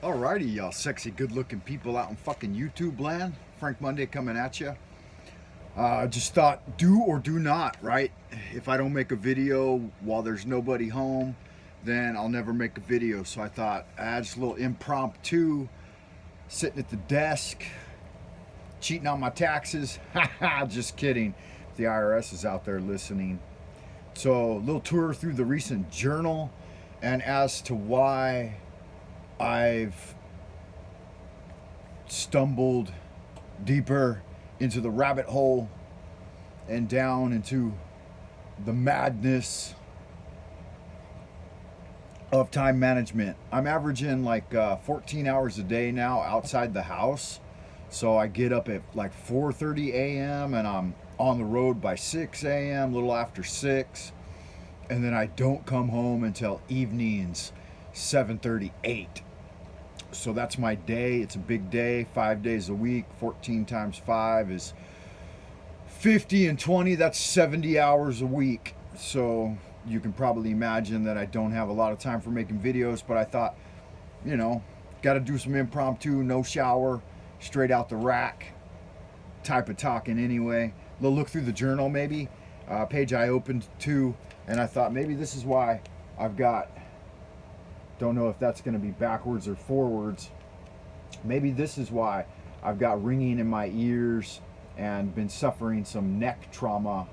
Alrighty, y'all sexy, good-looking people out in fucking YouTube land. Frank Monday coming at you. Just thought, do or do not, right? If I don't make a video while there's nobody home, then I'll never make a video. So I thought, just a little impromptu, sitting at the desk, cheating on my taxes. Haha, just kidding. The IRS is out there listening. So a little tour through the recent journal, and as to why I've stumbled deeper into the rabbit hole and down into the madness of time management. I'm averaging like 14 hours a day now outside the house. So I get up at like 4:30 a.m. and I'm on the road by 6 a.m., a little after 6. And then I don't come home until evenings, 7:38. So that's my day. It's a big day, 5 days a week. 14 times 5 is 50, and 20, that's 70 hours a week. So you can probably imagine that I don't have a lot of time for making videos, but I thought, got to do some impromptu, no shower, straight out the rack type of talking anyway. A little look through the journal maybe, page I opened to, and I thought maybe this is why I've got, don't know if that's going to be backwards or forwards. Maybe this is why I've got ringing in my ears and been suffering some neck trauma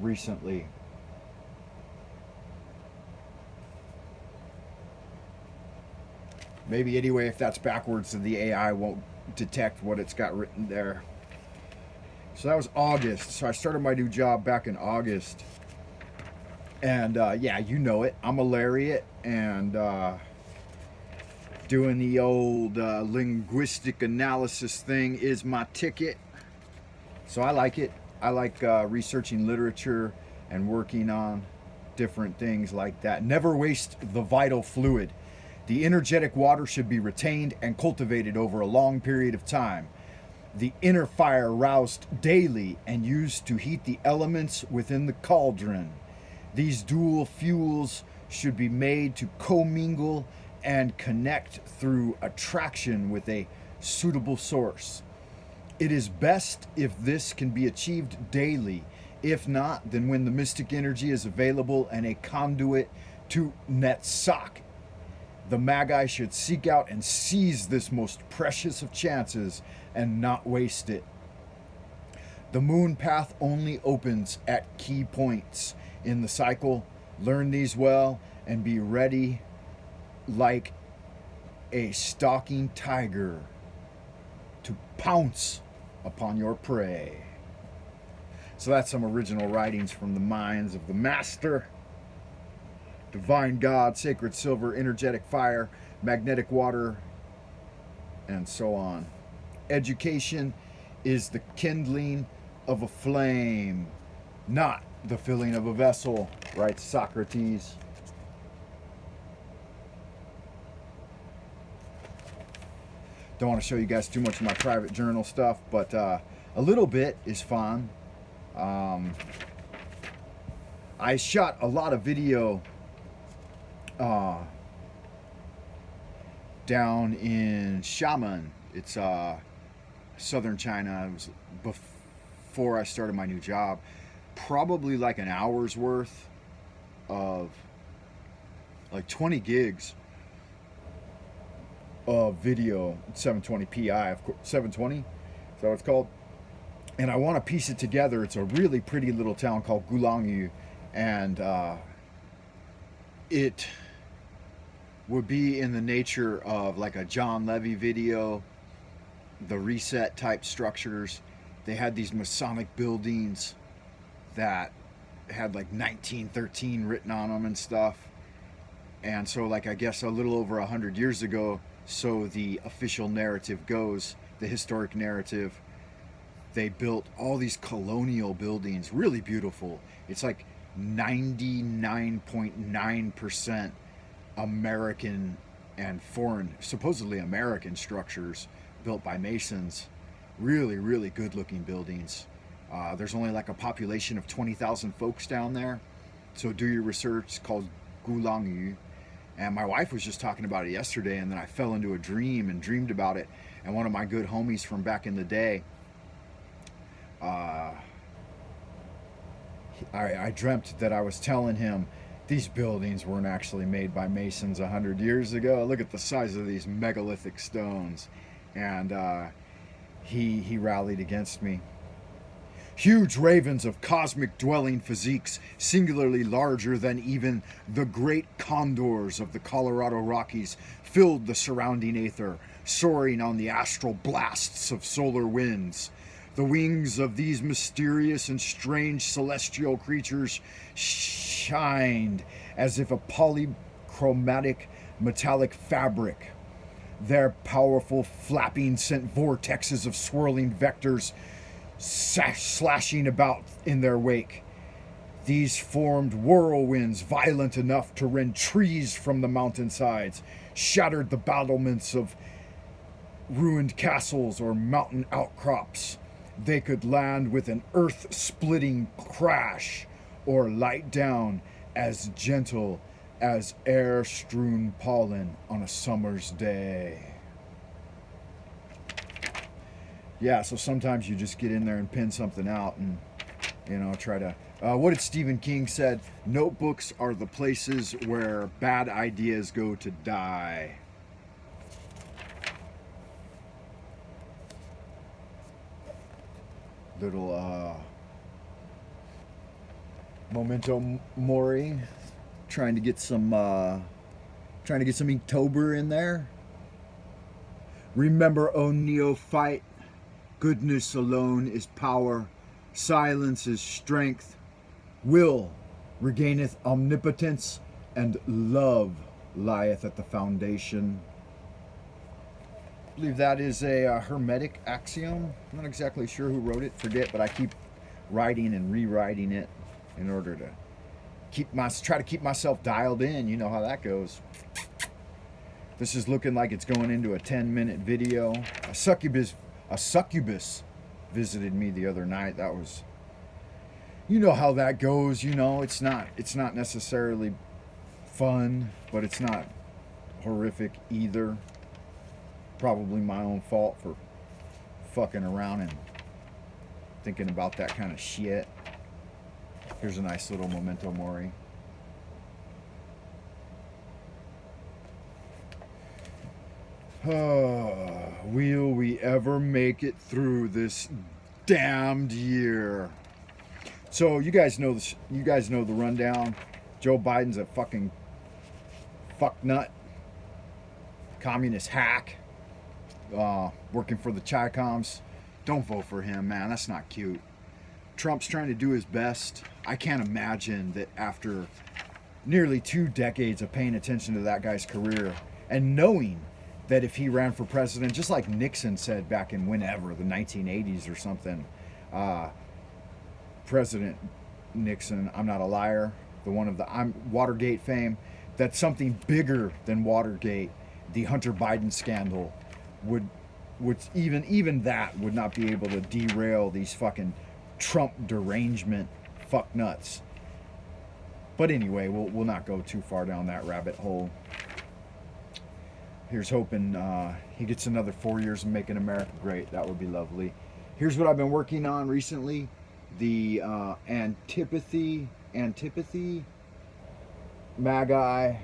recently. Maybe anyway, if that's backwards, then the AI won't detect what it's got written there. So that was August. So I started my new job back in August. And yeah, you know it. I'm a lariat, and doing the old linguistic analysis thing is my ticket. So I like it. I like researching literature and working on different things like that. Never waste the vital fluid. The energetic water should be retained and cultivated over a long period of time. The inner fire roused daily and used to heat the elements within the cauldron. These dual fuels should be made to commingle and connect through attraction with a suitable source. It is best if this can be achieved daily. If not, then when the mystic energy is available and a conduit to Netzach, the Magi should seek out and seize this most precious of chances and not waste it. The moon path only opens at key points in the cycle. Learn these well and be ready like a stalking tiger to pounce upon your prey. So that's some original writings from the minds of the master. Divine God, sacred silver, energetic fire, magnetic water, and so on. Education is the kindling of a flame, not the filling of a vessel, writes Socrates. Don't want to show you guys too much of my private journal stuff, but a little bit is fun. I shot a lot of video down in Xiamen. It's southern China. It was before I started my new job. Probably like an hour's worth of like 20 gigs of video, 720p, of course, 720, is that what it's called? And I want to piece it together. It's a really pretty little town called Gulangyu, and it would be in the nature of like a John Levy video, the reset type structures. They had these Masonic buildings that had like 1913 written on them and stuff. And so like I guess a little over 100 years ago, so the official narrative goes, the historic narrative, they built all these colonial buildings, really beautiful. It's like 99.9% American and foreign, supposedly American structures built by Masons. Really, really good looking buildings. There's only like a population of 20,000 folks down there. So do your research. It's called Gulangyu. And my wife was just talking about it yesterday, and then I fell into a dream and dreamed about it. And one of my good homies from back in the day, I dreamt that I was telling him these buildings weren't actually made by masons 100 years ago. Look at the size of these megalithic stones. And he rallied against me. Huge ravens of cosmic dwelling physiques, singularly larger than even the great condors of the Colorado Rockies, filled the surrounding aether, soaring on the astral blasts of solar winds. The wings of these mysterious and strange celestial creatures shined as if a polychromatic metallic fabric. Their powerful flapping sent vortexes of swirling vectors slashing about in their wake. These formed whirlwinds violent enough to rend trees from the mountainsides, shattered the battlements of ruined castles or mountain outcrops. They could land with an earth-splitting crash or light down as gentle as air-strewn pollen on a summer's day. Yeah, so sometimes you just get in there and pin something out and, try to... what did Stephen King said? Notebooks are the places where bad ideas go to die. Little memento mori, trying to get some Inktober in there. Remember, O neophyte, goodness alone is power, silence is strength, will regaineth omnipotence, and love lieth at the foundation. I believe that is a Hermetic axiom. I'm not exactly sure who wrote it, forget, but I keep writing and rewriting it in order to try to keep myself dialed in. You know how that goes. This is looking like it's going into a 10-minute video. A succubus visited me the other night. That was, you know how that goes. It's not necessarily fun, but it's not horrific either. Probably my own fault for fucking around and thinking about that kind of shit. Here's a nice little memento mori. Will we ever make it through this damned year? So you guys know this. You guys know the rundown. Joe Biden's a fucking fucknut, communist hack, working for the Chi-Coms. Don't vote for him, man. That's not cute. Trump's trying to do his best. I can't imagine that after nearly 2 decades of paying attention to that guy's career and knowing that if he ran for president, just like Nixon said back in whenever, the 1980s or something, President Nixon, I'm not a liar, I'm Watergate fame, that something bigger than Watergate, the Hunter Biden scandal, would even that would not be able to derail these fucking Trump derangement fuck nuts. But anyway, we'll not go too far down that rabbit hole. Here's hoping he gets another 4 years of making America great. That would be lovely. Here's what I've been working on recently. The antipathy, magi,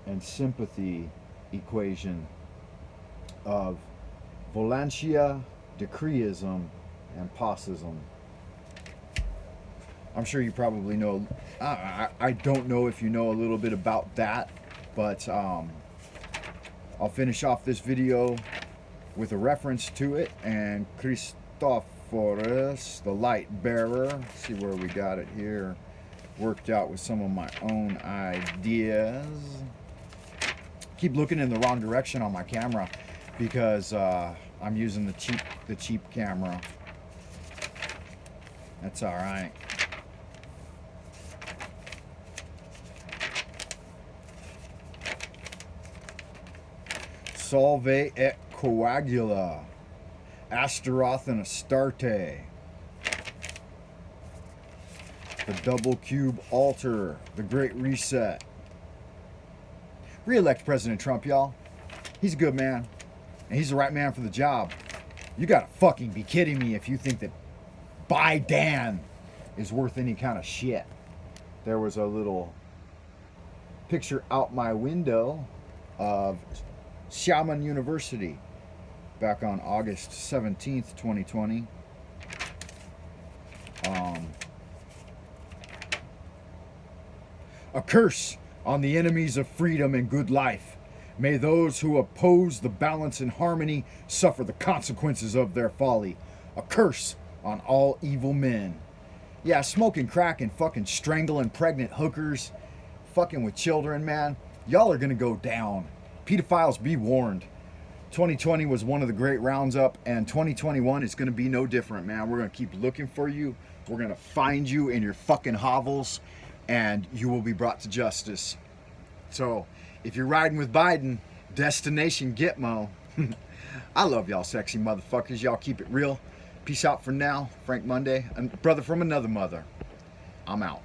and sympathy equation of Volantia, decreeism, and Possism. I'm sure you probably know. I don't know if you know a little bit about that, but I'll finish off this video with a reference to it, and Christophorus, the light bearer. See where we got it here. Worked out with some of my own ideas. Keep looking in the wrong direction on my camera because I'm using the cheap camera. That's all right. Solve et coagula, Astaroth and Astarte, the double cube altar, the Great Reset, Reelect President Trump, y'all. He's a good man, and he's the right man for the job. You gotta fucking be kidding me if you think that Biden is worth any kind of shit. There was a little picture out my window of Xiamen University back on August 17th, 2020. A curse on the enemies of freedom and good life. May those who oppose the balance and harmony suffer the consequences of their folly. A curse on all evil men. Yeah, smoking crack and fucking strangling pregnant hookers, fucking with children, man. Y'all are gonna go down. Pedophiles, be warned. 2020 was one of the great rounds up, and 2021 is gonna be no different, man. We're gonna keep looking for you. We're gonna find you in your fucking hovels, and you will be brought to justice. So, if you're riding with Biden, destination Gitmo. I love y'all sexy motherfuckers. Y'all keep it real. Peace out for now. Frank Monday, a brother from another mother. I'm out.